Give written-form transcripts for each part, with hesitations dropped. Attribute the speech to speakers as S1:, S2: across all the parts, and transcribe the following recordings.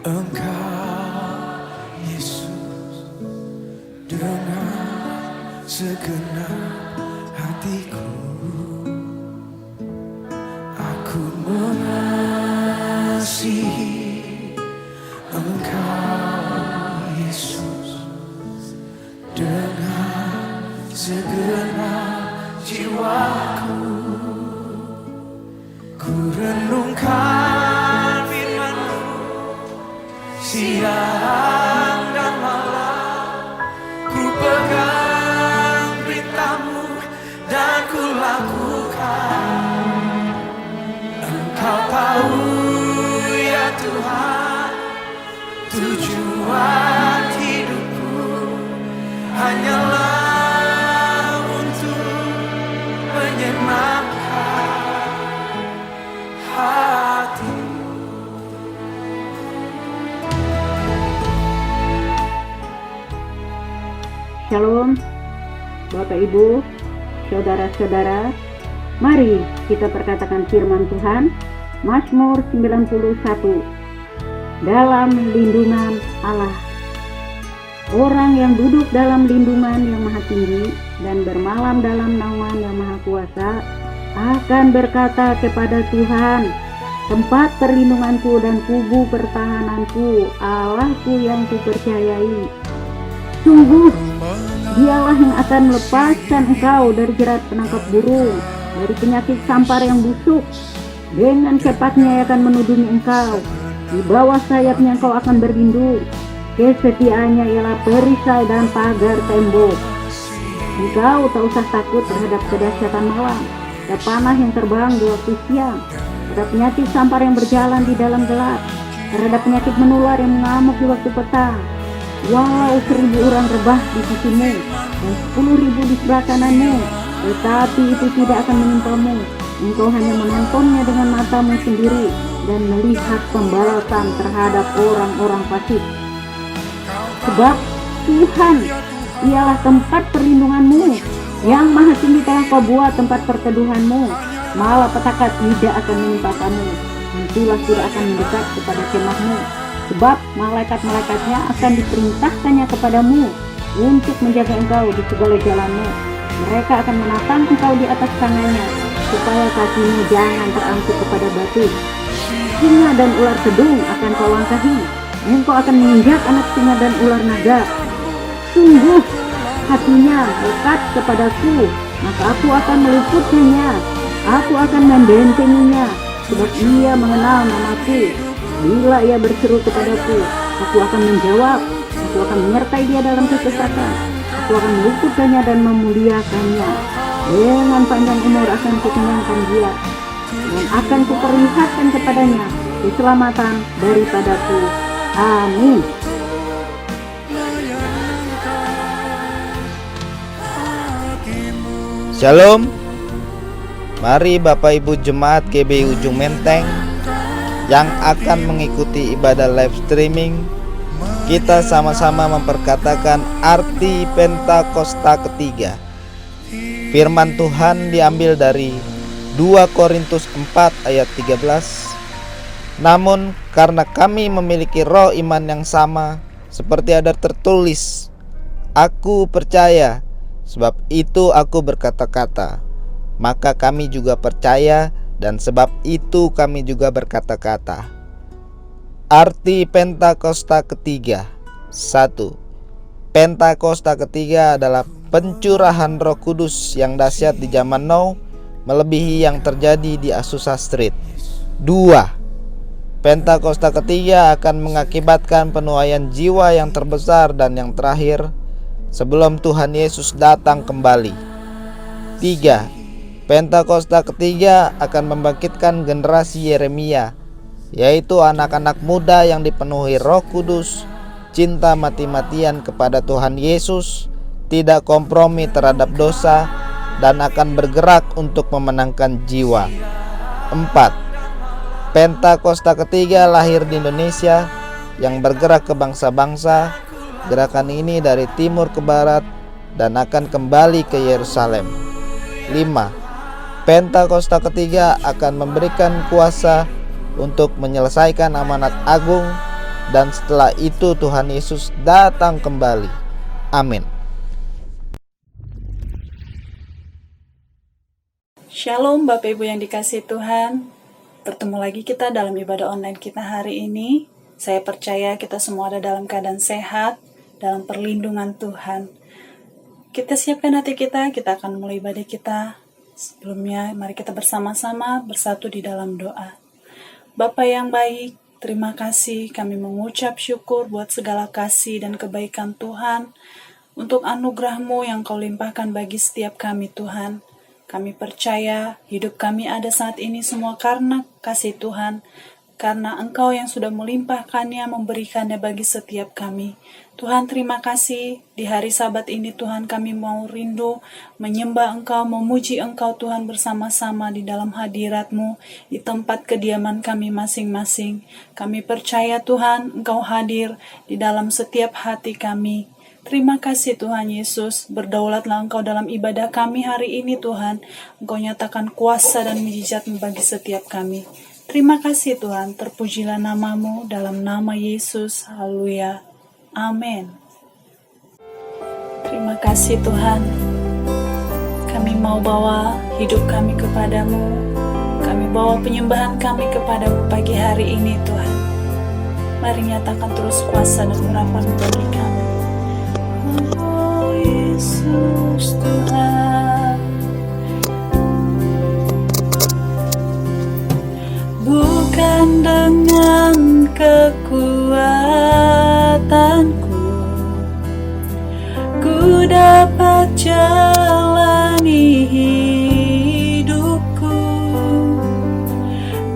S1: Engkau Yesus dengan segenap hatiku, aku mengasihi Engkau Yesus dengan segenap jiwaku. Ku renungkan firman-Mu siang dan malam, ku pegang perintah-Mu dan ku lakukan. Engkau tahu ya Tuhan, tujuan hidupku hanyalah untuk menyenangkan hati.
S2: Shalom, Bapak Ibu, Saudara-saudara. Mari kita perkatakan firman Tuhan, Mazmur 91. Dalam lindungan Allah. Orang yang duduk dalam lindungan yang maha tinggi dan bermalam dalam naungan yang maha kuasa akan berkata kepada Tuhan, tempat perlindunganku dan kubu pertahananku, Allahku yang kupercayai. Sungguh, Dialah yang akan melepaskan engkau dari jerat penangkap burung, dari penyakit sampar yang busuk. Dengan cepatnya ia akan menudungi engkau, di bawah sayapnya engkau akan berlindung. Kesetiaannya ialah perisai dan pagar tembok. Engkau tak usah takut terhadap kedahsyatan malam, terhadap panah yang terbang di waktu siang, terhadap penyakit sampar yang berjalan di dalam gelap, terhadap penyakit menular yang mengamuk di waktu petang. Walau 1000 orang rebah di sisimu dan 10.000 di sebelah kananmu, tetapi itu tidak akan menimpamu. Engkau hanya menontonnya dengan matamu sendiri dan melihat pembalasan terhadap orang-orang fasik. Sebab Tuhan ialah tempat perlindunganmu, yang maha tinggi telah kau buat tempat perteduhanmu. Malapetaka tidak akan menimpa kamu, hantulah tidak akan mendekat kepada kemahmu. Sebab malaikat-malaikatnya akan diperintahkannya kepadamu untuk menjaga engkau di segala jalanmu. Mereka akan menatang engkau di atas tangannya, supaya kakimu jangan terangkut kepada batu. Singa dan ular kedung akan kau langkahi, engkau akan menginjak anak singa dan ular naga. Sungguh hatinya dekat kepadaku, maka aku akan meluputkannya, aku akan membentenginya, sebab ia mengenal namaku. Bila ia berseru kepadaku, aku akan menjawab, aku akan menyertai dia dalam kesesakan, aku akan meluputkannya dan memuliakannya. Dengan panjang umur akan kukenyangkan dia, dan akan kuperlihatkan kepadanya keselamatan daripadaku. Amin.
S3: Shalom. Mari Bapak Ibu Jemaat GBI Ujung Menteng yang akan mengikuti ibadah live streaming, kita sama-sama memperkatakan arti Pentakosta ketiga. Firman Tuhan diambil dari 2 Korintus 4 ayat 13. Namun karena kami memiliki roh iman yang sama, seperti ada tertulis, aku percaya, sebab itu aku berkata-kata. Maka kami juga percaya, dan sebab itu kami juga berkata-kata. Arti Pentakosta ketiga. 1. Pentakosta ketiga adalah pencurahan Roh Kudus yang dahsyat di zaman now, melebihi yang terjadi di Azusa Street. 2. Pentakosta ketiga akan mengakibatkan penuaian jiwa yang terbesar dan yang terakhir sebelum Tuhan Yesus datang kembali. 3. Pentakosta ketiga akan membangkitkan generasi Yeremia, yaitu anak-anak muda yang dipenuhi Roh Kudus, cinta mati-matian kepada Tuhan Yesus, tidak kompromi terhadap dosa, dan akan bergerak untuk memenangkan jiwa. 4. Pentakosta ketiga lahir di Indonesia yang bergerak ke bangsa-bangsa. Gerakan ini dari timur ke barat dan akan kembali ke Yerusalem. 5. Pentakosta ketiga akan memberikan kuasa untuk menyelesaikan amanat agung, dan setelah itu Tuhan Yesus datang kembali. Amin.
S4: Shalom Bapak Ibu yang dikasihi Tuhan. Bertemu lagi kita dalam ibadah online kita hari ini. Saya percaya kita semua ada dalam keadaan sehat, dalam perlindungan Tuhan. Kita siapkan hati kita akan mulai ibadah kita. Sebelumnya mari kita bersama-sama bersatu di dalam doa. Bapa yang baik, terima kasih, kami mengucap syukur buat segala kasih dan kebaikan Tuhan, untuk anugerah-Mu yang Kau limpahkan bagi setiap kami Tuhan. Kami percaya hidup kami ada saat ini semua karena kasih Tuhan, karena Engkau yang sudah melimpahkannya, memberikannya bagi setiap kami. Tuhan terima kasih, di hari Sabat ini Tuhan kami mau rindu menyembah Engkau, memuji Engkau Tuhan bersama-sama di dalam hadirat-Mu, di tempat kediaman kami masing-masing. Kami percaya Tuhan Engkau hadir di dalam setiap hati kami. Terima kasih Tuhan Yesus, berdaulatlah Engkau dalam ibadah kami hari ini Tuhan. Engkau nyatakan kuasa dan mujizat-Mu bagi setiap kami. Terima kasih Tuhan, terpujilah nama-Mu dalam nama Yesus. Haleluya. Amin. Terima kasih Tuhan. Kami mau bawa hidup kami kepadamu. Kami bawa penyembahan kami kepadamu pagi hari ini Tuhan. Mari nyatakan terus kuasa dan urapan bagi kami. Oh Yesus Tuhan, bukan dengan kekuatanku ku dapat jalani hidupku,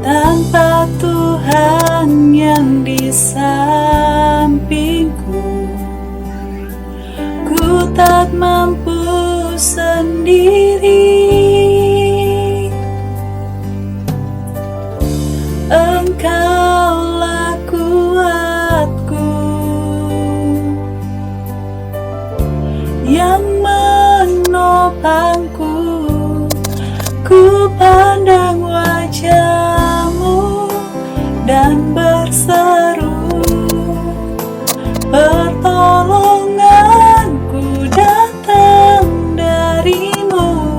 S4: tanpa Tuhan yang di sampingku ku tak mampu sendiri. Engkaulah kuatku yang menopangku. Ku pandang wajah-Mu dan berseru, pertolonganku datang dari-Mu.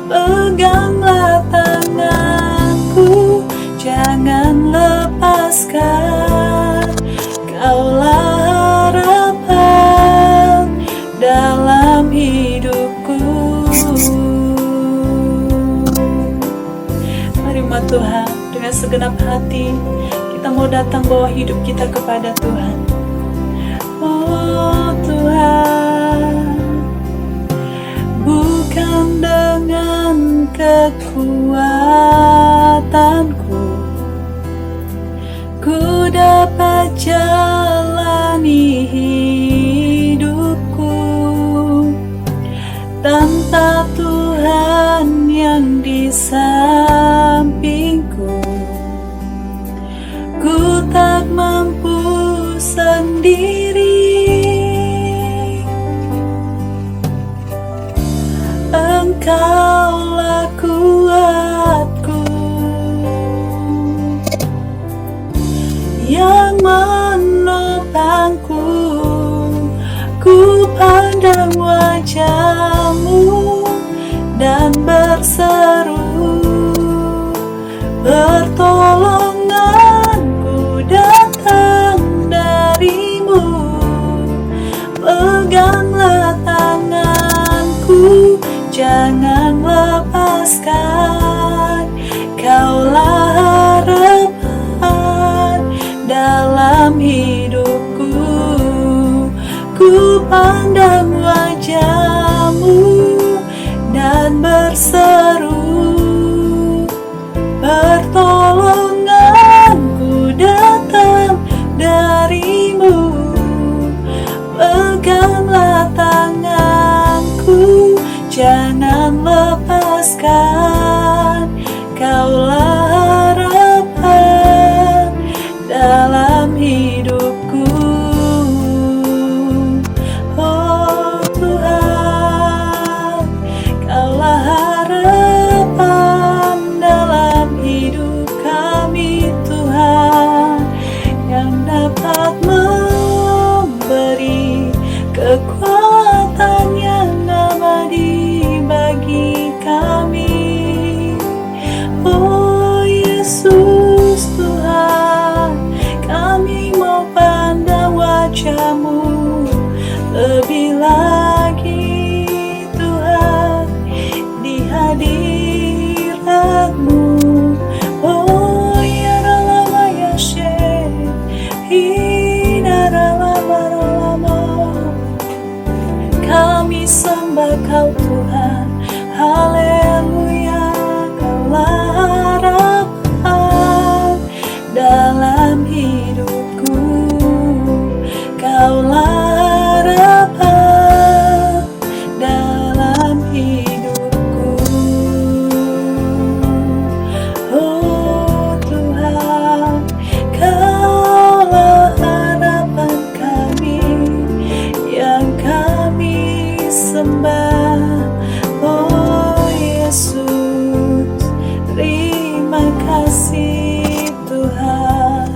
S4: Peganglah tanganku, jangan lepaskan. Kaulah harapan dalam hidupku. Mari Tuhan, dengan segenap hati kita mau datang bawa hidup kita kepada Tuhan. Oh Tuhan, bukan dengan kekuatanku ku dapat jalani hidupku, tanpa Tuhan yang di sampingku ku tak mampu sendiri. Engkaulah kuatku yang menopangku. Ku pandang wajah-Mu dan berseru, pertolonganku datang dari-Mu. Kau Tuhan, haleluya, Kaulah harapan dalam hidupku, Kaulah harapan dalam hidupku. Oh Tuhan, Kaulah harapan kami yang kami sembah. Oh Yesus, terima kasih Tuhan,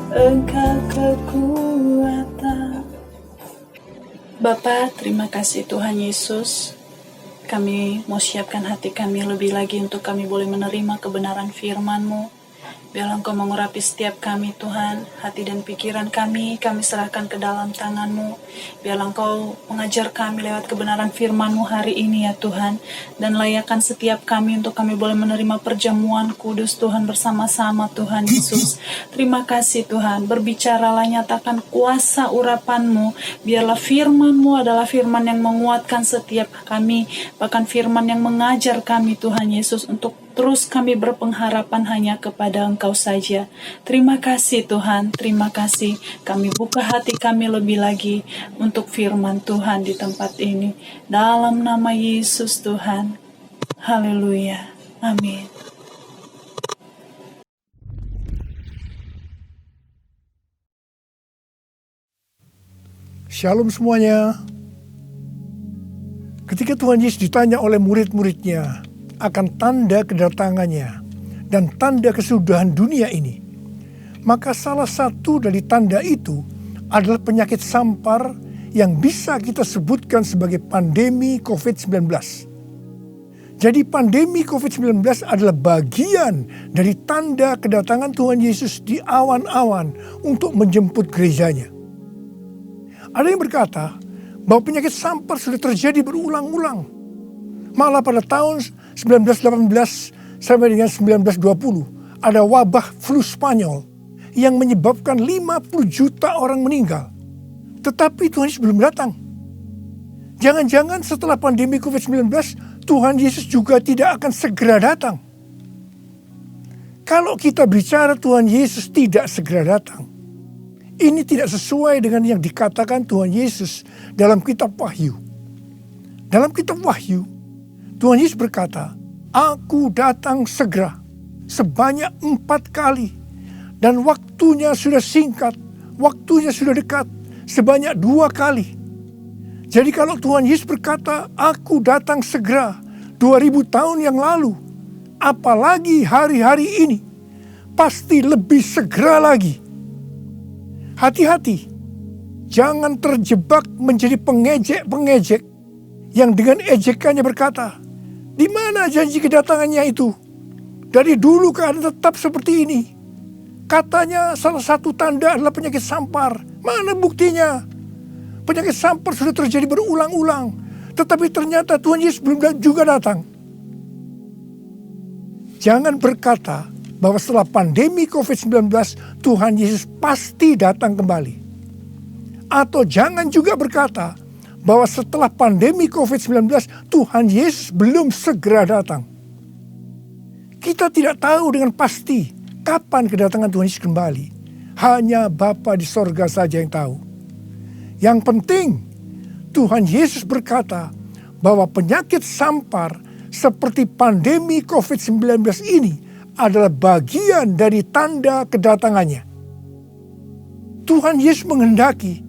S4: Engkau kekuatan. Bapa, terima kasih Tuhan Yesus. Kami mau siapkan hati kami lebih lagi untuk kami boleh menerima kebenaran firman-Mu. Biarlah Engkau mengurapi setiap kami Tuhan, hati dan pikiran kami serahkan ke dalam tangan-Mu. Biarlah Engkau mengajar kami lewat kebenaran firman-Mu hari ini ya Tuhan. Dan layakkan setiap kami untuk kami boleh menerima perjamuan kudus Tuhan bersama-sama Tuhan Yesus. Terima kasih Tuhan, berbicaralah, nyatakan kuasa urapan-Mu. Biarlah firman-Mu adalah firman yang menguatkan setiap kami, bahkan firman yang mengajar kami Tuhan Yesus untuk terus kami berpengharapan hanya kepada Engkau saja. Terima kasih Tuhan, terima kasih. Kami buka hati kami lebih lagi untuk firman Tuhan di tempat ini. Dalam nama Yesus Tuhan. Haleluya. Amin.
S5: Shalom semuanya. Ketika Tuhan Yesus ditanya oleh murid-muridnya akan tanda kedatangannya dan tanda kesudahan dunia ini, maka salah satu dari tanda itu adalah penyakit sampar yang bisa kita sebutkan sebagai pandemi COVID-19. Jadi pandemi COVID-19 adalah bagian dari tanda kedatangan Tuhan Yesus di awan-awan untuk menjemput gerejanya. Ada yang berkata bahwa penyakit sampar sudah terjadi berulang-ulang. Malah pada tahun 1918 sampai dengan 1920 ada wabah flu Spanyol yang menyebabkan 50 juta orang meninggal. Tetapi Tuhan Yesus belum datang. Jangan-jangan setelah pandemi COVID-19 Tuhan Yesus juga tidak akan segera datang. Kalau kita bicara Tuhan Yesus tidak segera datang, ini tidak sesuai dengan yang dikatakan Tuhan Yesus dalam kitab Wahyu. Dalam kitab Wahyu, Tuhan Yesus berkata, "Aku datang segera," sebanyak 4 kali. Dan waktunya sudah singkat, waktunya sudah dekat, sebanyak 2 kali. Jadi kalau Tuhan Yesus berkata, "Aku datang segera," 2000 tahun yang lalu, apalagi hari-hari ini, pasti lebih segera lagi. Hati-hati, jangan terjebak menjadi pengejek-pengejek yang dengan ejekannya berkata, "Di mana janji kedatangannya itu? Dari dulu keadaan tetap seperti ini. Katanya salah satu tanda adalah penyakit sampar. Mana buktinya? Penyakit sampar sudah terjadi berulang-ulang. Tetapi ternyata Tuhan Yesus belum juga datang." Jangan berkata bahwa setelah pandemi COVID-19 Tuhan Yesus pasti datang kembali. Atau jangan juga berkata bahwa setelah pandemi COVID-19 Tuhan Yesus belum segera datang. Kita tidak tahu dengan pasti kapan kedatangan Tuhan Yesus kembali. Hanya Bapa di sorga saja yang tahu. Yang penting Tuhan Yesus berkata bahwa penyakit sampar seperti pandemi COVID-19 ini adalah bagian dari tanda kedatangannya. Tuhan Yesus menghendaki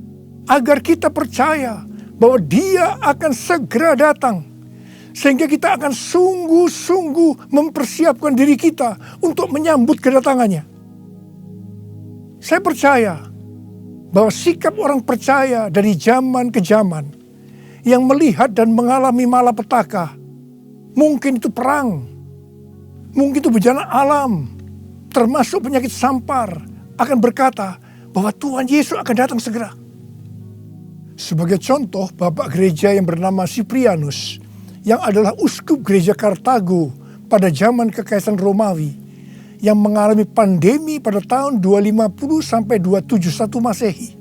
S5: agar kita percaya bahwa Dia akan segera datang, sehingga kita akan sungguh-sungguh mempersiapkan diri kita untuk menyambut kedatangannya. Saya percaya bahwa sikap orang percaya dari zaman ke zaman yang melihat dan mengalami malapetaka, mungkin itu perang, mungkin itu bencana alam, termasuk penyakit sampar, akan berkata bahwa Tuhan Yesus akan datang segera. Sebagai contoh, Bapak gereja yang bernama Cyprianus, yang adalah uskup gereja Kartago pada zaman Kekaisaran Romawi, yang mengalami pandemi pada tahun 250 sampai 271 Masehi.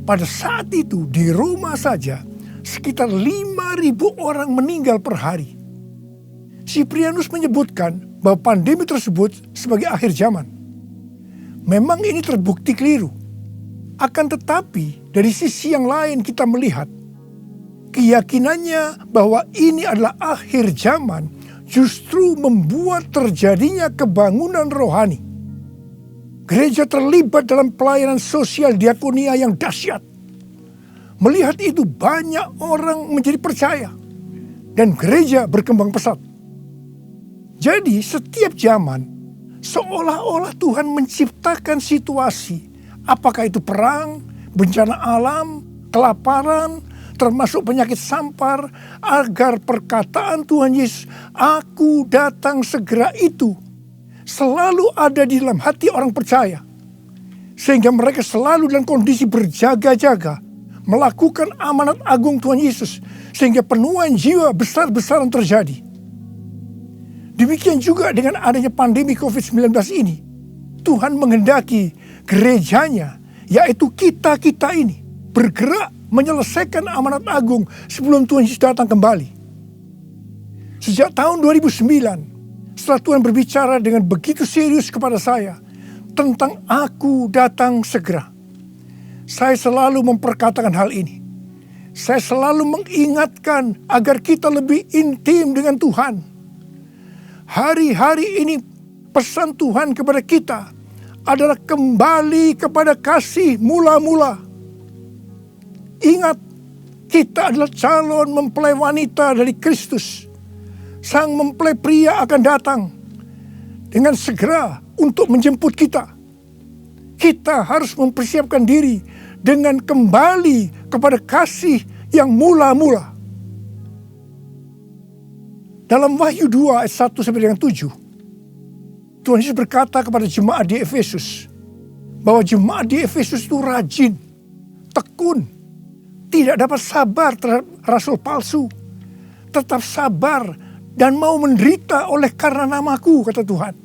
S5: Pada saat itu di Roma saja sekitar 5.000 orang meninggal per hari. Siprianus menyebutkan bahwa pandemi tersebut sebagai akhir zaman. Memang ini terbukti keliru. Akan tetapi dari sisi yang lain kita melihat keyakinannya bahwa ini adalah akhir zaman justru membuat terjadinya kebangunan rohani. Gereja terlibat dalam pelayanan sosial diakonia yang dahsyat. Melihat itu banyak orang menjadi percaya dan gereja berkembang pesat. Jadi setiap zaman seolah-olah Tuhan menciptakan situasi, apakah itu perang, bencana alam, kelaparan, termasuk penyakit sampar, agar perkataan Tuhan Yesus, "Aku datang segera" itu selalu ada di dalam hati orang percaya. Sehingga mereka selalu dalam kondisi berjaga-jaga, melakukan amanat agung Tuhan Yesus, sehingga penuaian jiwa besar-besaran terjadi. Demikian juga dengan adanya pandemi COVID-19 ini, Tuhan menghendaki gerejanya, yaitu kita-kita ini, bergerak menyelesaikan amanat agung sebelum Tuhan Yesus datang kembali. Sejak tahun 2009, setelah Tuhan berbicara dengan begitu serius kepada saya tentang "Aku datang segera", saya selalu memperkatakan hal ini. Saya selalu mengingatkan agar kita lebih intim dengan Tuhan. Hari-hari ini pesan Tuhan kepada kita adalah kembali kepada kasih mula-mula. Ingat, kita adalah calon mempelai wanita dari Kristus. Sang mempelai pria akan datang dengan segera untuk menjemput kita. Kita harus mempersiapkan diri dengan kembali kepada kasih yang mula-mula. Dalam Wahyu 2 ayat 1 sampai dengan 7, Tuhan Yesus berkata kepada jemaat di Efesus bahwa jemaat di Efesus itu rajin, tekun, tidak dapat sabar terhadap rasul palsu, tetap sabar dan mau menderita oleh karena namaku, kata Tuhan.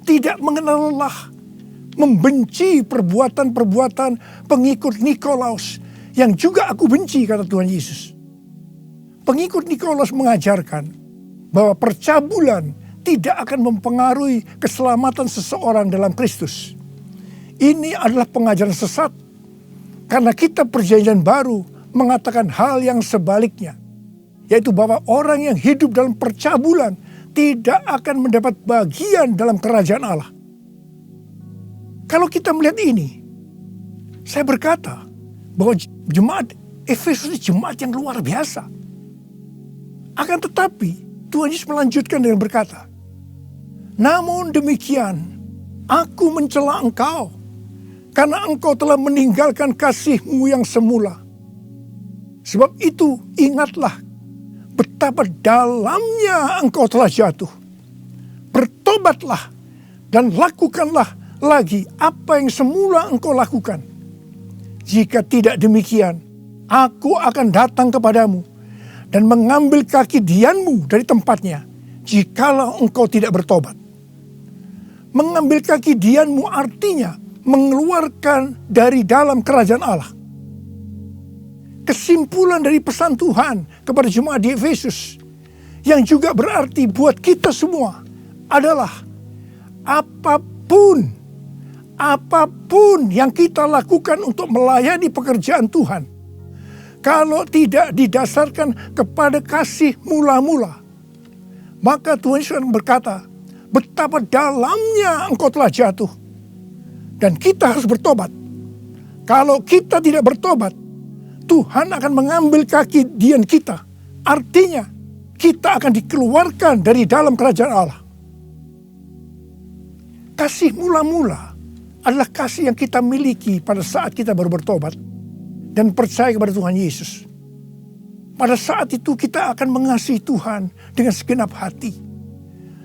S5: Tidak mengenal lelah, membenci perbuatan-perbuatan pengikut Nikolaus yang juga aku benci, kata Tuhan Yesus. Pengikut Nikolaus mengajarkan bahwa percabulan tidak akan mempengaruhi keselamatan seseorang dalam Kristus. Ini adalah pengajaran sesat, karena kitab Perjanjian Baru mengatakan hal yang sebaliknya, yaitu bahwa orang yang hidup dalam percabulan tidak akan mendapat bagian dalam kerajaan Allah. Kalau kita melihat ini, saya berkata bahwa jemaat Efesus ini jemaat yang luar biasa. Akan tetapi Tuhan Yesus melanjutkan dengan berkata, "Namun demikian, aku mencela engkau, karena engkau telah meninggalkan kasihmu yang semula. Sebab itu ingatlah betapa dalamnya engkau telah jatuh. Bertobatlah dan lakukanlah lagi apa yang semula engkau lakukan. Jika tidak demikian, aku akan datang kepadamu dan mengambil kaki dianmu dari tempatnya, jikalau engkau tidak bertobat." Mengambil kaki dianmu artinya mengeluarkan dari dalam kerajaan Allah. Kesimpulan dari pesan Tuhan kepada jemaat di Efesus, yang juga berarti buat kita semua, adalah apapun yang kita lakukan untuk melayani pekerjaan Tuhan, kalau tidak didasarkan kepada kasih mula-mula, maka Tuhan Yesus berkata, betapa dalamnya engkau telah jatuh. Dan kita harus bertobat. Kalau kita tidak bertobat, Tuhan akan mengambil kaki dian kita. Artinya, kita akan dikeluarkan dari dalam kerajaan Allah. Kasih mula-mula adalah kasih yang kita miliki pada saat kita baru bertobat dan percaya kepada Tuhan Yesus. Pada saat itu kita akan mengasihi Tuhan dengan segenap hati,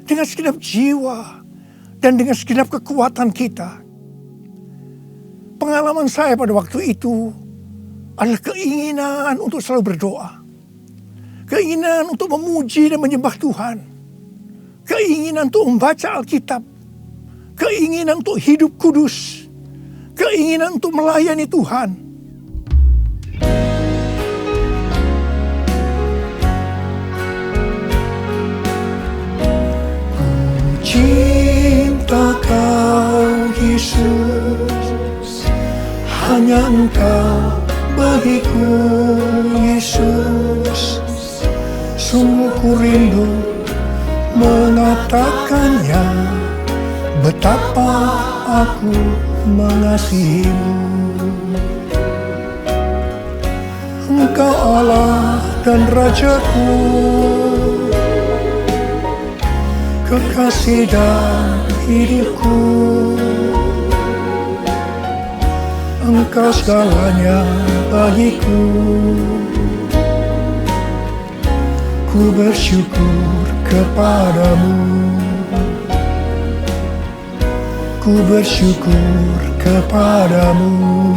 S5: dengan segenap jiwa, dan dengan segenap kekuatan kita. Pengalaman saya pada waktu itu adalah keinginan untuk selalu berdoa, keinginan untuk memuji dan menyembah Tuhan, keinginan untuk membaca Alkitab, keinginan untuk hidup kudus, keinginan untuk melayani Tuhan. cinta Kau Yesus, hanya Engkau bagiku Yesus. Sungguh ku rindu mengatakannya, betapa aku mengasihimu. Engkau Allah dan Rajaku, kekasih dan hidupku. Engkau segalanya bagiku. Ku bersyukur kepadamu. Ku bersyukur kepadamu.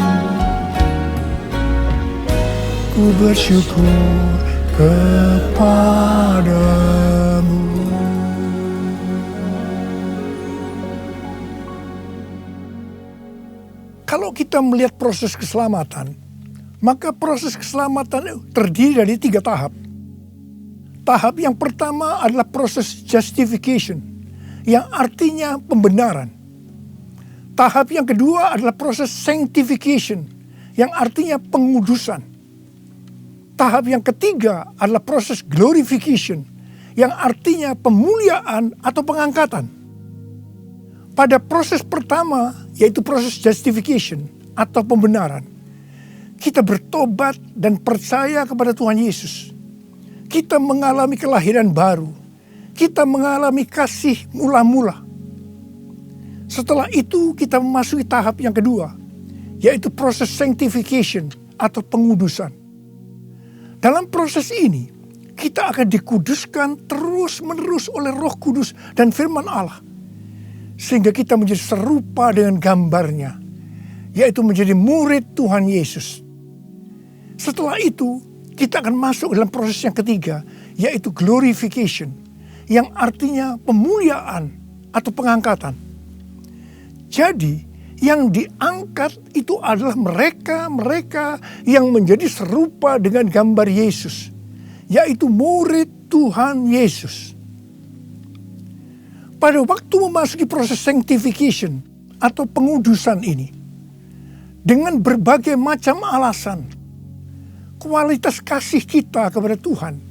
S5: Ku bersyukur kepadamu. Kalau kita melihat proses keselamatan, maka proses keselamatan terdiri dari 3 tahap. Tahap yang pertama adalah proses justification, yang artinya pembenaran. Tahap yang kedua adalah proses sanctification, yang artinya pengudusan. Tahap yang ketiga adalah proses glorification, yang artinya pemuliaan atau pengangkatan. Pada proses pertama, yaitu proses justification atau pembenaran, kita bertobat dan percaya kepada Tuhan Yesus. Kita mengalami kelahiran baru. Kita mengalami kasih mula-mula. Setelah itu kita memasuki tahap yang kedua, yaitu proses sanctification atau pengudusan. Dalam proses ini, kita akan dikuduskan terus-menerus oleh Roh Kudus dan firman Allah. Sehingga kita menjadi serupa dengan gambarnya, yaitu menjadi murid Tuhan Yesus. Setelah itu, kita akan masuk dalam proses yang ketiga, yaitu glorification, yang artinya pemuliaan atau pengangkatan. Jadi, yang diangkat itu adalah mereka yang menjadi serupa dengan gambar Yesus, yaitu murid Tuhan Yesus. Pada waktu memasuki proses sanctification atau pengudusan ini, dengan berbagai macam alasan, kualitas kasih kita kepada Tuhan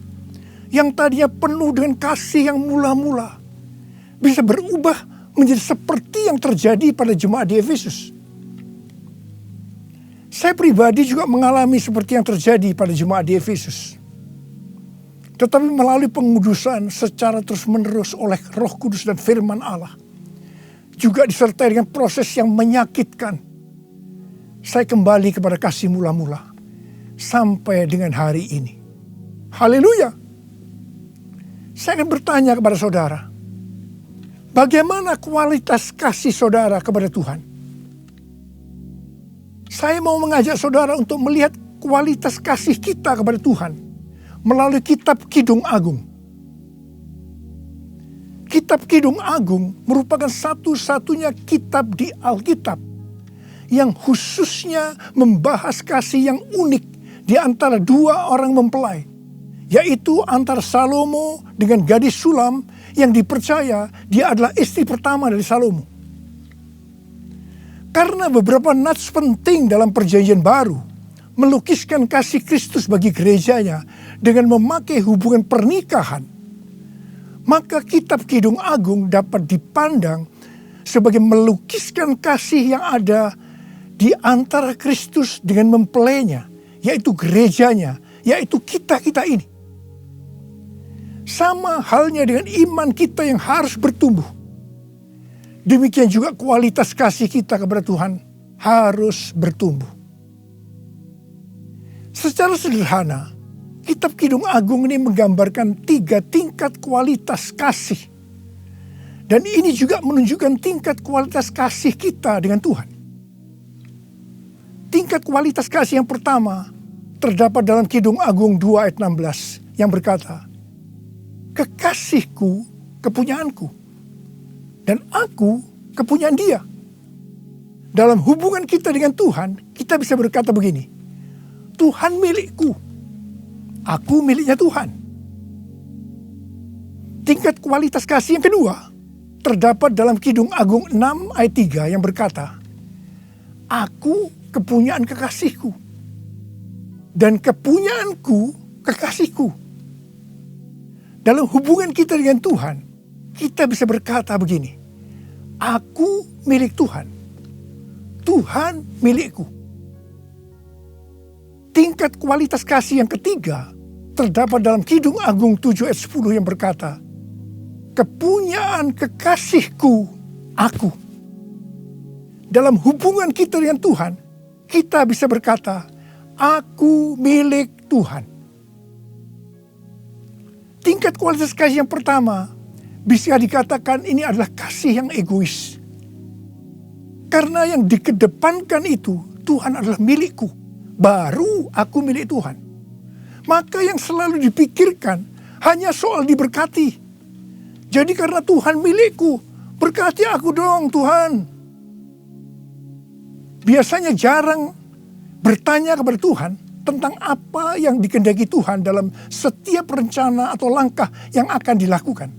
S5: yang tadinya penuh dengan kasih yang mula-mula bisa berubah menjadi seperti yang terjadi pada jemaat di Efesus. Saya pribadi juga mengalami seperti yang terjadi pada jemaat di Efesus. Tetapi melalui pengudusan secara terus-menerus oleh Roh Kudus dan firman Allah, juga disertai dengan proses yang menyakitkan, saya kembali kepada kasih mula-mula sampai dengan hari ini. Haleluya. Saya akan bertanya kepada saudara, bagaimana kualitas kasih saudara kepada Tuhan? Saya mau mengajak saudara untuk melihat kualitas kasih kita kepada Tuhan melalui kitab Kidung Agung. Kitab Kidung Agung merupakan satu-satunya kitab di Alkitab yang khususnya membahas kasih yang unik di antara 2 orang mempelai, yaitu antara Salomo dengan gadis Sulam yang dipercaya dia adalah istri pertama dari Salomo. Karena beberapa nats penting dalam Perjanjian Baru melukiskan kasih Kristus bagi gerejanya dengan memakai hubungan pernikahan, maka kitab Kidung Agung dapat dipandang sebagai melukiskan kasih yang ada di antara Kristus dengan mempelainya, yaitu gerejanya, yaitu kita-kita ini. Sama halnya dengan iman kita yang harus bertumbuh. Demikian juga kualitas kasih kita kepada Tuhan harus bertumbuh. Secara sederhana, kitab Kidung Agung ini menggambarkan 3 tingkat kualitas kasih. Dan ini juga menunjukkan tingkat kualitas kasih kita dengan Tuhan. Tingkat kualitas kasih yang pertama terdapat dalam Kidung Agung 2 ayat 16 yang berkata, kekasihku kepunyaanku dan aku kepunyaan dia. Dalam hubungan kita dengan Tuhan, kita bisa berkata begini, Tuhan milikku, aku miliknya Tuhan. Tingkat kualitas kasih yang kedua terdapat dalam Kidung Agung 6 ayat 3 yang berkata, Aku kepunyaan kekasihku, dan kepunyaanku kekasihku. Dalam hubungan kita dengan Tuhan, kita bisa berkata begini, Aku milik Tuhan, Tuhan milikku. Tingkat kualitas kasih yang ketiga terdapat dalam Kidung Agung 7 ayat 10 yang berkata, Kepunyaan kekasihku aku. Dalam hubungan kita dengan Tuhan, kita bisa berkata, Aku milik Tuhan. Tingkat kualitas kasih yang pertama bisa dikatakan ini adalah kasih yang egois. Karena yang dikedepankan itu, Tuhan adalah milikku, baru aku milik Tuhan. Maka yang selalu dipikirkan hanya soal diberkati. Jadi karena Tuhan milikku, berkati aku dong Tuhan. Biasanya jarang bertanya kepada Tuhan tentang apa yang dikehendaki Tuhan dalam setiap rencana atau langkah yang akan dilakukan.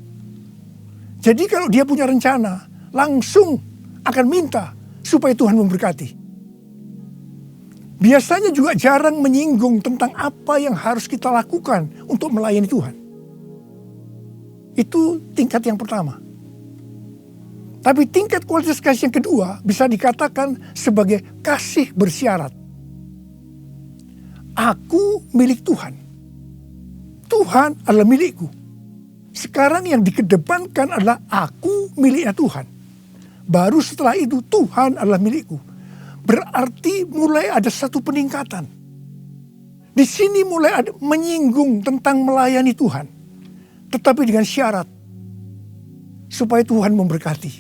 S5: Jadi kalau dia punya rencana, langsung akan minta supaya Tuhan memberkati. Biasanya juga jarang menyinggung tentang apa yang harus kita lakukan untuk melayani Tuhan. Itu tingkat yang pertama. Tapi tingkat kualitas kasih yang kedua bisa dikatakan sebagai kasih bersyarat. Aku milik Tuhan. Tuhan adalah milikku. Sekarang yang dikedepankan adalah aku miliknya Tuhan. Baru setelah itu Tuhan adalah milikku. Berarti mulai ada satu peningkatan. Di sini mulai ada menyinggung tentang melayani Tuhan. Tetapi dengan syarat. Supaya Tuhan memberkati.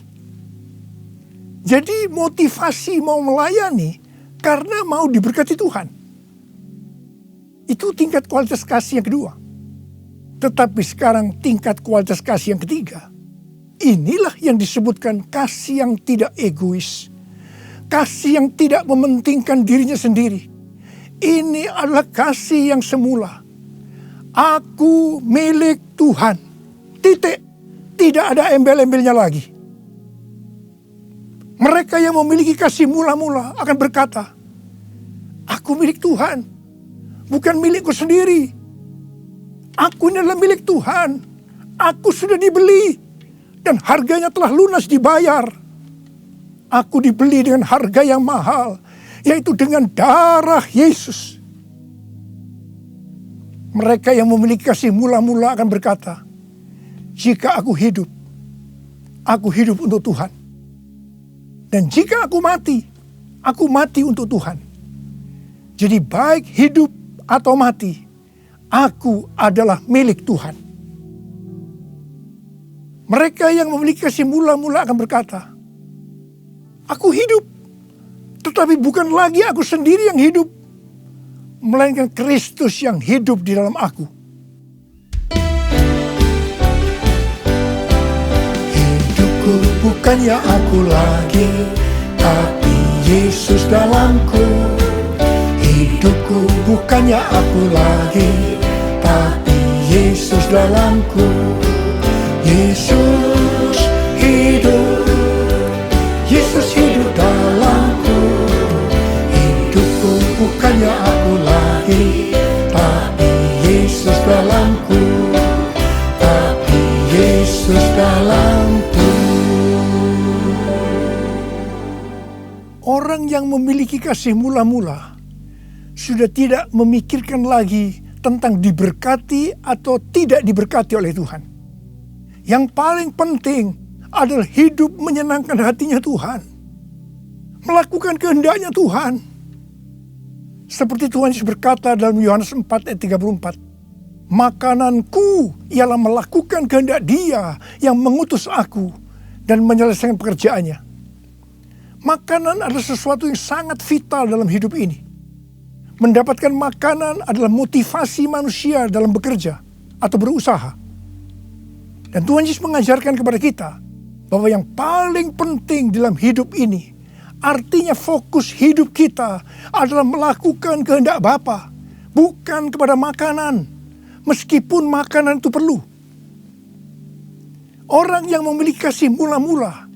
S5: Jadi motivasi mau melayani karena mau diberkati Tuhan. Itu tingkat kualitas kasih yang kedua. Tetapi sekarang tingkat kualitas kasih yang ketiga. Inilah yang disebutkan kasih yang tidak egois. Kasih yang tidak mementingkan dirinya sendiri. Ini adalah kasih yang semula. Aku milik Tuhan. Titik. Tidak ada embel-embelnya lagi. Mereka yang memiliki kasih mula-mula akan berkata, Aku milik Tuhan. Bukan milikku sendiri. Aku ini adalah milik Tuhan. Aku sudah dibeli. Dan harganya telah lunas dibayar. Aku dibeli dengan harga yang mahal. Yaitu dengan darah Yesus. Mereka yang memiliki kasih mula-mula akan berkata, Jika aku hidup untuk Tuhan. Dan jika aku mati untuk Tuhan. Jadi baik hidup atau mati, aku adalah milik Tuhan. Mereka yang memiliki kasih mula-mula akan berkata, Aku hidup, tetapi bukan lagi aku sendiri yang hidup, melainkan Kristus yang hidup di dalam aku. Hidupku bukannya aku lagi, tapi Yesus dalamku. Hidupku bukannya aku lagi, tapi Yesus dalamku. Yesus hidup, Yesus hidup dalamku. Hidupku bukannya aku lagi, tapi Yesus dalamku. Tapi Yesus dalamku. Orang yang memiliki kasih mula-mula sudah tidak memikirkan lagi tentang diberkati atau tidak diberkati oleh Tuhan. Yang paling penting adalah hidup menyenangkan hatinya Tuhan. Melakukan kehendaknya Tuhan. Seperti Tuhan Yesus berkata dalam Yohanes 4 ayat 34. Makananku ialah melakukan kehendak Dia yang mengutus aku dan menyelesaikan pekerjaannya. Makanan adalah sesuatu yang sangat vital dalam hidup ini. Mendapatkan makanan adalah motivasi manusia dalam bekerja atau berusaha. Dan Tuhan Yesus mengajarkan kepada kita bahwa yang paling penting dalam hidup ini, artinya fokus hidup kita adalah melakukan kehendak Bapa, bukan kepada makanan, meskipun makanan itu perlu. Orang yang memiliki kasih mula-mula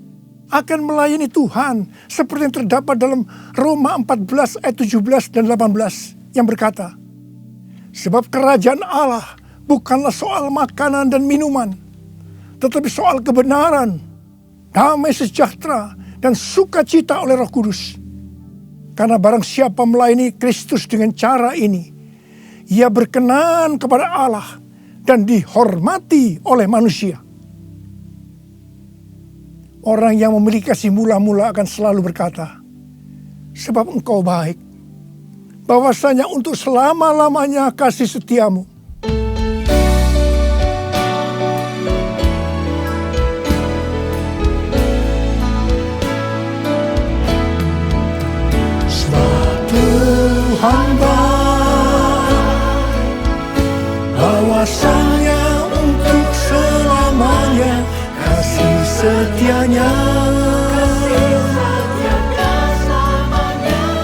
S5: akan melayani Tuhan seperti yang terdapat dalam Roma 14 ayat 17 dan 18 yang berkata, sebab kerajaan Allah bukanlah soal makanan dan minuman, tetapi soal kebenaran, damai sejahtera, dan sukacita oleh Roh Kudus. Karena barang siapa melayani Kristus dengan cara ini, ia berkenan kepada Allah dan dihormati oleh manusia. Orang yang memiliki kasih mula-mula akan selalu berkata, sebab engkau baik, bahwasanya untuk selama-lamanya kasih setiamu. Sebab Tuhan baik, bahwasanya untuk selamanya kasih setianya.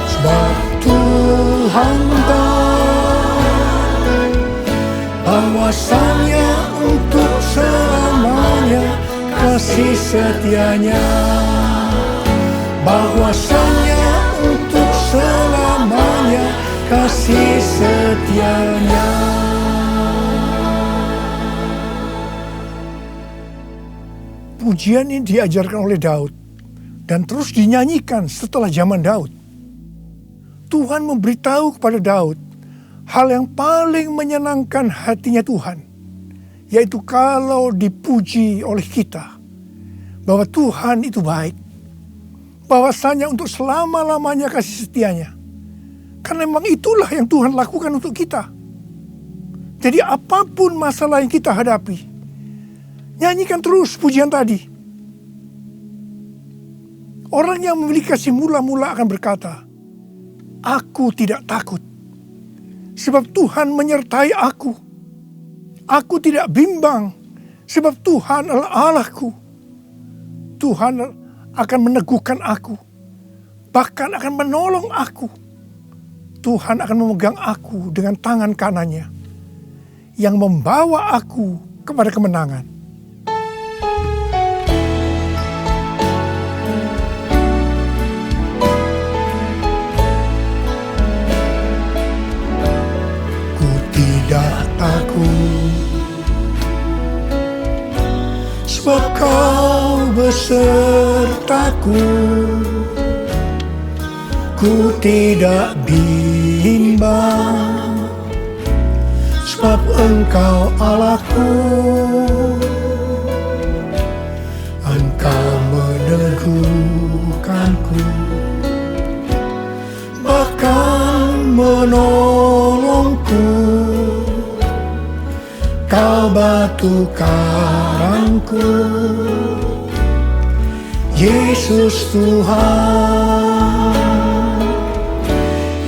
S5: Sebab Tuhan baik, bahwasanya untuk selamanya kasih setianya. Bahwasanya untuk selamanya kasih setianya. Pujian ini diajarkan oleh Daud dan terus dinyanyikan setelah zaman Daud. Tuhan memberitahu kepada Daud hal yang paling menyenangkan hatinya Tuhan, yaitu kalau dipuji oleh kita, bahwa Tuhan itu baik, bahwasanya untuk selama-lamanya kasih setianya. Karena memang itulah yang Tuhan lakukan untuk kita. Jadi apapun masalah yang kita hadapi, nyanyikan terus pujian tadi. Orang yang memiliki kasih mula-mula akan berkata, aku tidak takut, sebab Tuhan menyertai aku. Aku tidak bimbang, sebab Tuhan adalah Allahku. Tuhan akan meneguhkan aku, bahkan akan menolong aku. Tuhan akan memegang aku dengan tangan kanannya, yang membawa aku kepada kemenangan. Tidak takut, sebab kau besertaku. Ku tidak bimbang, sebab engkau Allahku. Engkau meneguhkanku, bahkan menolongku. Kau batu karangku, Yesus Tuhan.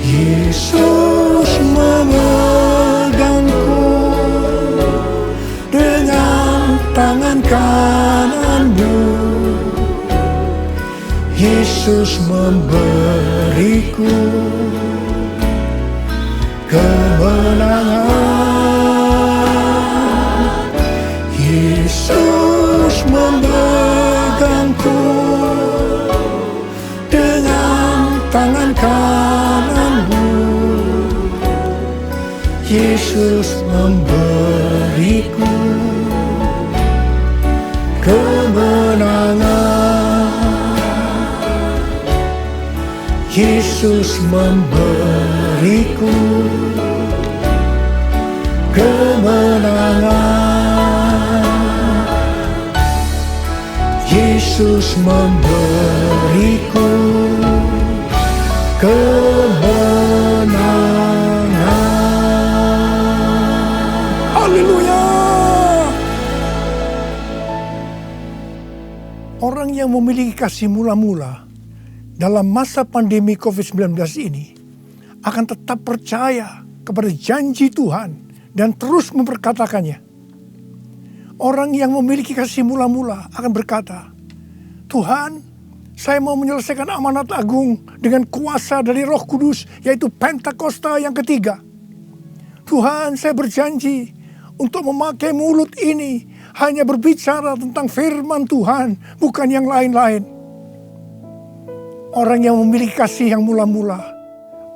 S5: Yesus memegangku dengan tangan kananmu. Yesus memberiku kemenangan. Yesus memegangku dengan tangan kananmu. Yesus memberiku kemenangan. Yesus memberiku kemenangan. Yesus memberiku kemenangan. Haleluya. Orang yang memiliki kasih mula-mula dalam masa pandemi COVID-19 ini akan tetap percaya kepada janji Tuhan dan terus memperkatakannya. Orang yang memiliki kasih mula-mula akan berkata, Tuhan, saya mau menyelesaikan amanat agung dengan kuasa dari Roh Kudus, yaitu Pentakosta yang ketiga. Tuhan, saya berjanji untuk memakai mulut ini hanya berbicara tentang firman Tuhan, bukan yang lain-lain. Orang yang memiliki kasih yang mula-mula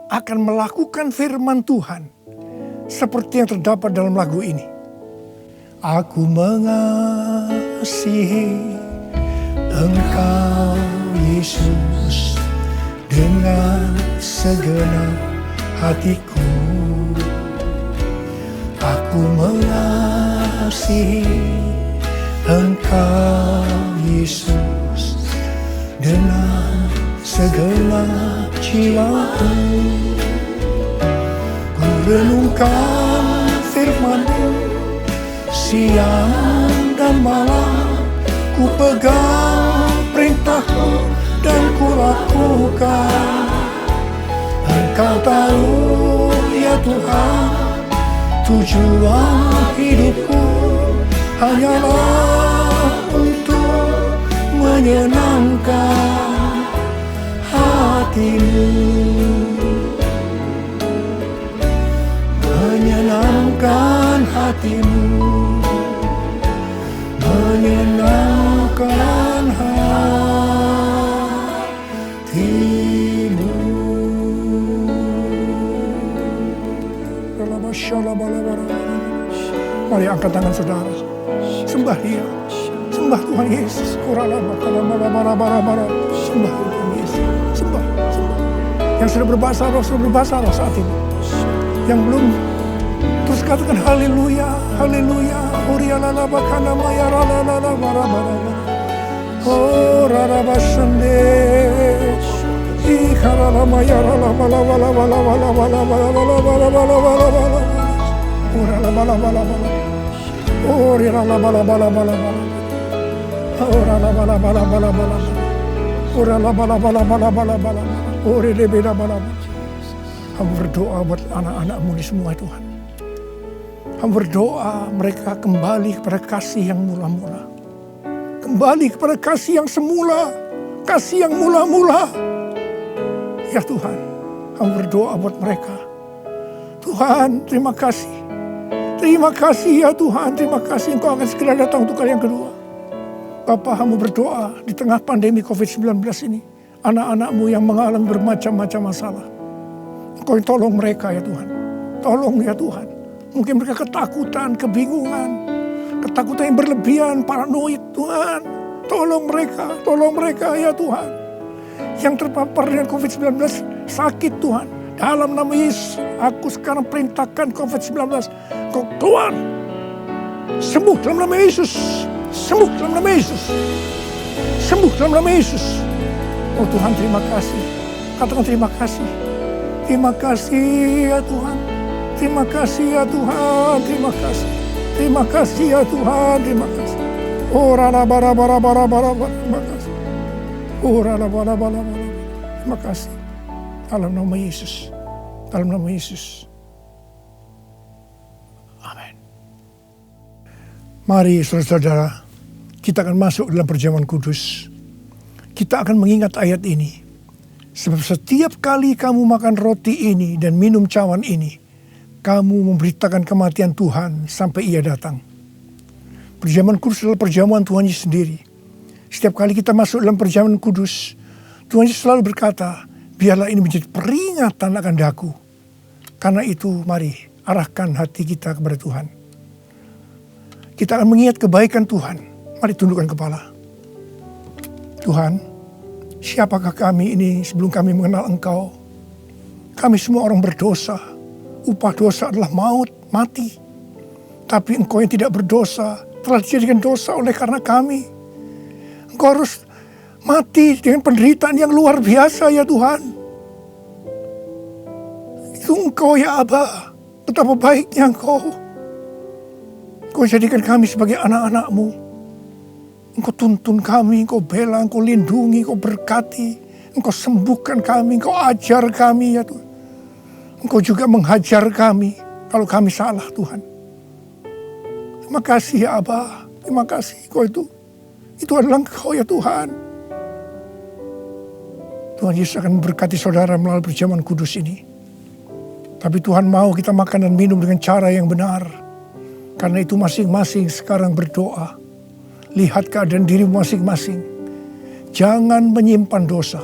S5: akan melakukan firman Tuhan seperti yang terdapat dalam lagu ini. Aku mengasihi Engkau Yesus dengan segenap hatiku. Aku mengasihi Engkau Yesus dengan segenap jiwaku. Ku renungkan firman-Mu siang dan malam, ku pegang perintah-Mu dan ku lakukan. Engkau tahu ya Tuhan, tujuan hidupku hanyalah untuk menyenangkan hati-Mu. Menyenangkan hati-Mu, menyenangkan hati-Mu. Mari angkat tangan saudara, sembah Dia, sembah Tuhan Yesus. Sembah Tuhan Yesus, sembah. Yang sudah berbahasa roh saat ini. Yang belum, terus katakan haleluya, haleluya. Urialala bakana maya ralala barabara. Oh rarabasande. Ikarala maya rala bala bala bala bala bala bala bala bala bala bala bala. Urala bala bala bala. Urialala bala bala bala bala. Urala bala bala bala bala. Urala bala bala bala bala bala. Uri beda bala bala. Hamba berdoa buat anak-anak-Mu ini semua Tuhan. Hamba berdoa mereka kembali kepada kasih yang mula-mula. Kembali kepada kasih yang semula. Kasih yang mula-mula. Ya Tuhan, hamba berdoa buat mereka. Tuhan, terima kasih. Terima kasih ya Tuhan, terima kasih Engkau akan segera datang untuk kali yang kedua. Bapa, hamba berdoa di tengah pandemi COVID-19 ini. Anak-anak-Mu yang mengalami bermacam-macam masalah. Engkau tolong mereka ya Tuhan. Tolong ya Tuhan. Mungkin mereka ketakutan, kebingungan. Ketakutan yang berlebihan, paranoid Tuhan. Tolong mereka ya Tuhan. Yang terpapar dengan COVID-19 sakit Tuhan. Dalam nama Yesus, aku sekarang perintahkan COVID-19. Kau keluar. Sembuh dalam nama Yesus. Sembuh dalam nama Yesus. Sembuh dalam nama Yesus. Oh Tuhan, terima kasih. Katakan terima kasih. Terima kasih ya Tuhan. Terima kasih ya Tuhan. Terima kasih. Terima kasih ya Tuhan. Terima kasih. Oh rala bara bara bara bara. Terima kasih. Oh rala bara bara bara. Terima kasih. Dalam nama Yesus. Dalam nama Yesus. Amin. Mari saudara-saudara, kita akan masuk dalam perjamuan kudus. Kita akan mengingat ayat ini. Sebab setiap kali kamu makan roti ini dan minum cawan ini, kamu memberitakan kematian Tuhan sampai Ia datang. Perjamuan kudus adalah perjamuan Tuhan Yesus sendiri. Setiap kali kita masuk dalam perjamuan kudus, Tuhan Yesus selalu berkata, biarlah ini menjadi peringatan akan daku. Karena itu mari arahkan hati kita kepada Tuhan. Kita akan mengingat kebaikan Tuhan. Mari tundukkan kepala. Tuhan, siapakah kami ini sebelum kami mengenal Engkau? Kami semua orang berdosa. Upah dosa adalah maut, mati. Tapi Engkau yang tidak berdosa telah dijadikan dosa oleh karena kami. Engkau harus mati dengan penderitaan yang luar biasa ya Tuhan. Itu Engkau ya Aba. Betapa baiknya Engkau. Engkau jadikan kami sebagai anak-anak-Mu. Engkau tuntun kami, Engkau bela, Engkau lindungi, Engkau berkati. Engkau sembuhkan kami, Engkau ajar kami ya Tuhan. Engkau juga menghajar kami kalau kami salah Tuhan. Terima kasih ya Aba. Terima kasih Engkau itu adalah Engkau ya Tuhan. Tuhan Yesus akan memberkati saudara melalui perjamuan kudus ini. Tapi Tuhan mau kita makan dan minum dengan cara yang benar. Karena itu masing-masing sekarang berdoa. Lihat keadaan dirimu masing-masing. Jangan menyimpan dosa.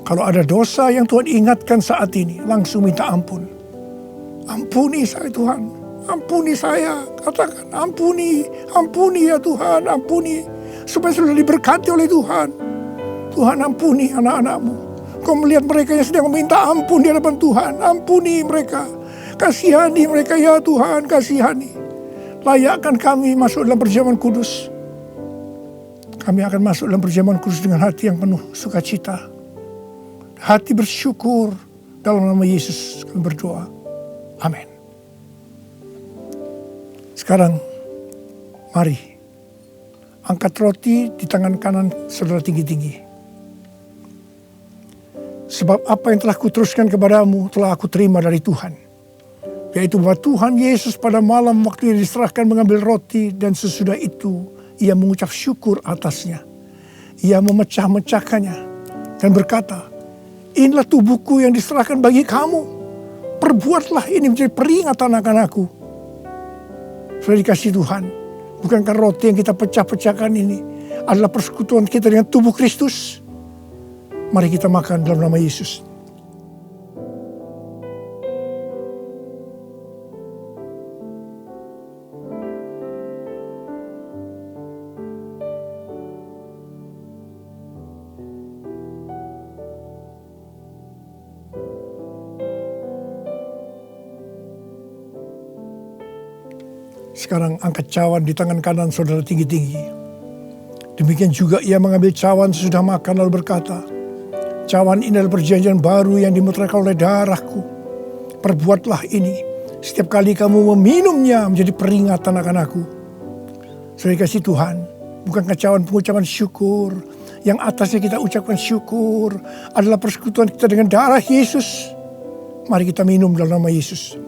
S5: Kalau ada dosa yang Tuhan ingatkan saat ini, langsung minta ampun. Ampuni saya Tuhan, ampuni saya. Katakan ampuni, ampuni ya Tuhan, ampuni. Supaya sudah diberkati oleh Tuhan. Tuhan ampuni anak-anak-Mu. Kau melihat mereka yang sedang meminta ampun di hadapan Tuhan. Ampuni mereka. Kasihani mereka ya Tuhan, kasihani. Layakkan kami masuk dalam perjamuan kudus. Kami akan masuk dalam perjamuan kudus dengan hati yang penuh sukacita. Hati bersyukur. Dalam nama Yesus kami berdoa. Amin. Sekarang mari angkat roti di tangan kanan saudara tinggi-tinggi. Sebab apa yang telah kuteruskan kepadamu telah aku terima dari Tuhan. Yaitu bahwa Tuhan Yesus pada malam waktu ia diserahkan mengambil roti dan sesudah itu ia mengucap syukur atasnya. Ia memecah-mecahkannya dan berkata, inilah tubuhku yang diserahkan bagi kamu. Perbuatlah ini menjadi peringatan akan aku. Sudah dikasih Tuhan. Bukankah roti yang kita pecah-pecahkan ini adalah persekutuan kita dengan tubuh Kristus? Mari kita makan dalam nama Yesus. Sekarang angkat cawan di tangan kanan saudara tinggi-tinggi. Demikian juga ia mengambil cawan sesudah makan lalu berkata, cawan ini adalah perjanjian baru yang dimeteraikan oleh darahku. Perbuatlah ini setiap kali kamu meminumnya menjadi peringatan akan aku. Saudara kasih Tuhan, bukankah cawan pengucapan syukur yang atasnya kita ucapkan syukur adalah persekutuan kita dengan darah Yesus. Mari kita minum dalam nama Yesus.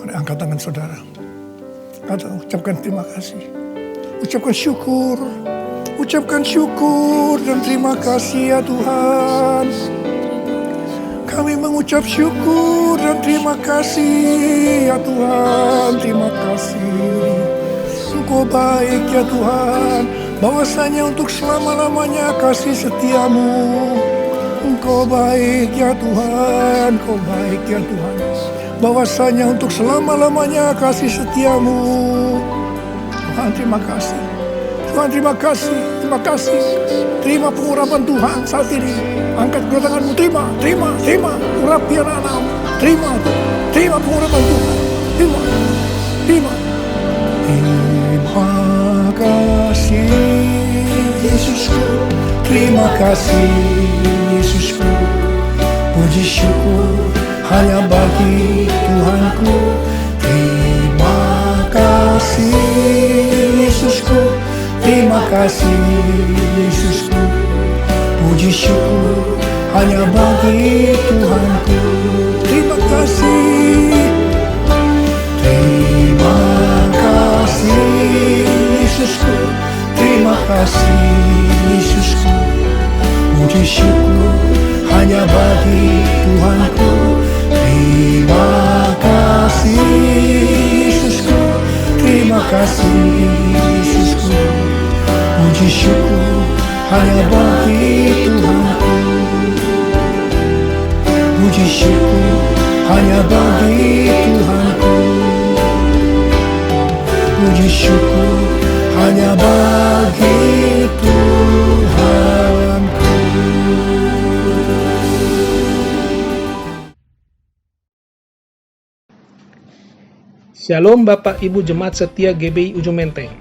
S5: Angkat tangan saudara. Ucapkan terima kasih. Ucapkan syukur. Ucapkan syukur dan terima kasih ya Tuhan. Kami mengucap syukur dan terima kasih ya Tuhan. Terima kasih. Engkau baik ya Tuhan. Bahwasanya untuk selama-lamanya kasih setiamu. Engkau baik ya Tuhan. Engkau baik ya Tuhan. Bahwasanya untuk selama-lamanya kasih setiamu. Tuhan terima kasih. Tuhan terima kasih. Terima kasih. Terima pengurapan Tuhan saat ini. Angkat kedua tanganmu. Terima. Terima. Terima. Urapi anak-anakmu. Terima. Terima pengurapan Tuhan. Terima. Terima. Terima kasih Yesusku. Terima kasih Yesusku. Puji syukur hanya bagi Tuhanku. Terima kasih Yesusku. Terima kasih Yesusku. Puji syukur hanya bagi Tuhanku. Terima kasih. Terima kasih Yesusku. Terima kasih Yesusku. Puji syukur hanya bagi Tuhanku. Terima kasih Yesusku. Terima kasih Yesusku. Puji syukur hanya bagi Tuhanku. Puji syukur hanya bagi Tuhanku. Puji syukur hanya bagi Tuhanku.
S6: Shalom Bapak Ibu Jemaat Setia GBI Ujung Menteng.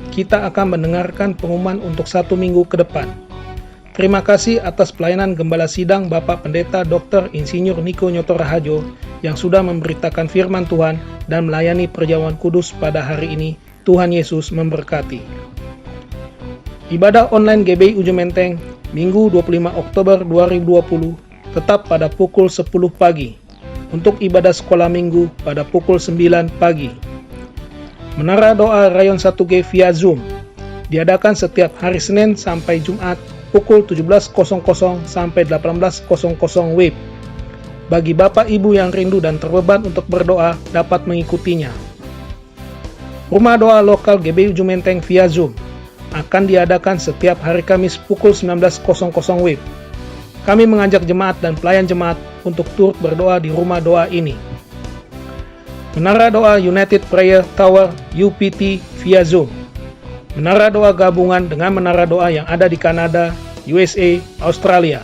S6: Kita akan mendengarkan pengumuman untuk 1 minggu ke depan. Terima kasih atas pelayanan Gembala Sidang Bapak Pendeta Dr. Insinyur Niko Nyoto Rahajo yang sudah memberitakan firman Tuhan dan melayani perjamuan kudus pada hari ini. Tuhan Yesus memberkati. Ibadah online GBI Ujung Menteng Minggu 25 Oktober 2020 tetap pada pukul 10 pagi. Untuk ibadah sekolah minggu pada pukul 9 pagi. Menara doa Rayon 1G via Zoom diadakan setiap hari Senin sampai Jumat pukul 17.00 sampai 18.00 WIB. Bagi Bapak Ibu yang rindu dan terbeban untuk berdoa dapat mengikutinya. Rumah doa lokal GBI Ujung Menteng via Zoom akan diadakan setiap hari Kamis pukul 19.00 WIB. Kami mengajak jemaat dan pelayan jemaat untuk turut berdoa di rumah doa ini. Menara Doa United Prayer Tower UPT via Zoom. Menara doa gabungan dengan menara doa yang ada di Kanada, USA, Australia.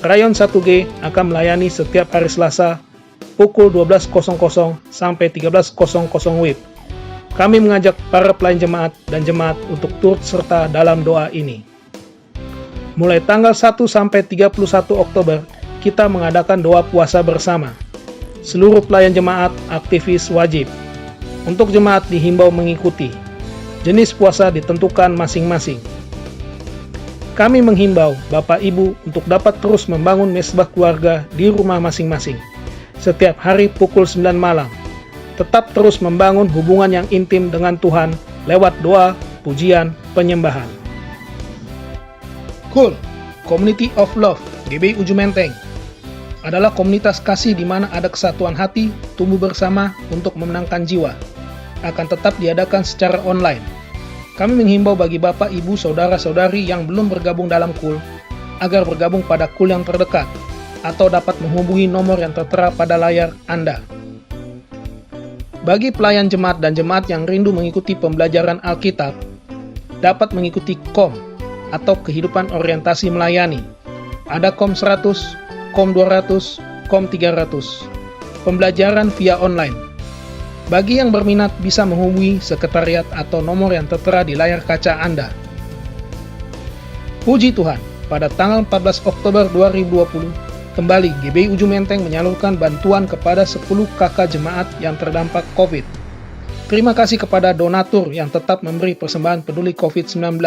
S6: Rayon 1G akan melayani setiap hari Selasa pukul 12.00 sampai 13.00 WIB. Kami mengajak para pelayan jemaat dan jemaat untuk turut serta dalam doa ini. Mulai tanggal 1 sampai 31 Oktober, kita mengadakan doa puasa bersama. Seluruh pelayan jemaat aktivis wajib. Untuk jemaat dihimbau mengikuti. Jenis puasa ditentukan masing-masing. Kami menghimbau Bapak Ibu untuk dapat terus membangun mesbah keluarga di rumah masing-masing. Setiap hari pukul 9 malam. Tetap terus membangun hubungan yang intim dengan Tuhan lewat doa, pujian, penyembahan. Cool, Community of Love, GBI Ujung Menteng, adalah komunitas kasih di mana ada kesatuan hati, tumbuh bersama untuk memenangkan jiwa. Akan tetap diadakan secara online. Kami menghimbau bagi Bapak, Ibu, Saudara-saudari yang belum bergabung dalam KUL, agar bergabung pada KUL yang terdekat, atau dapat menghubungi nomor yang tertera pada layar Anda. Bagi pelayan jemaat dan jemaat yang rindu mengikuti pembelajaran Alkitab, dapat mengikuti KOM, atau Kehidupan Orientasi Melayani. Ada KOM 100, KOM 200, KOM 300. Pembelajaran via online. Bagi yang berminat bisa menghubungi sekretariat atau nomor yang tertera di layar kaca Anda. Puji Tuhan, pada tanggal 14 Oktober 2020, kembali GBI Ujung Menteng menyalurkan bantuan kepada 10 kakak jemaat yang terdampak COVID. Terima kasih kepada donatur yang tetap memberi persembahan peduli COVID-19.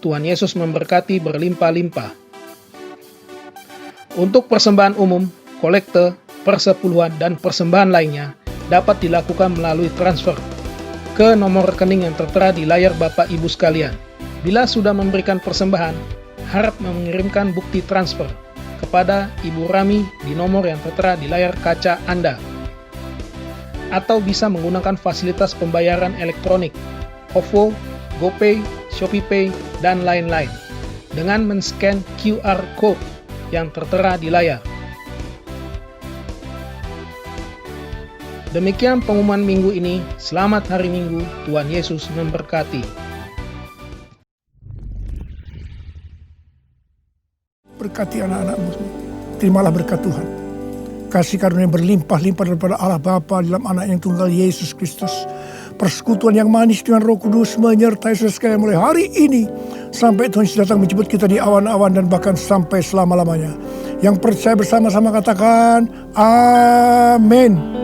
S6: Tuhan Yesus memberkati berlimpah-limpah. Untuk persembahan umum, kolekte, persepuluhan, dan persembahan lainnya dapat dilakukan melalui transfer ke nomor rekening yang tertera di layar Bapak Ibu sekalian. Bila sudah memberikan persembahan, harap mengirimkan bukti transfer kepada Ibu Rami di nomor yang tertera di layar kaca Anda. Atau bisa menggunakan fasilitas pembayaran elektronik, OVO, GoPay, ShopeePay, dan lain-lain dengan men-scan QR Code yang tertera di layar. Demikian pengumuman minggu ini. Selamat hari Minggu. Tuhan Yesus memberkati.
S5: Berkati anak-anakmu. Terimalah berkat Tuhan. Kasih karunia berlimpah-limpah daripada Allah Bapa dalam anak yang tunggal Yesus Kristus. Persekutuan yang manis dengan Roh Kudus menyertai saudara sekalian mulai hari ini sampai Tuhan Yesus datang menjemput kita di awan-awan dan bahkan sampai selama-lamanya. Yang percaya bersama-sama katakan amin.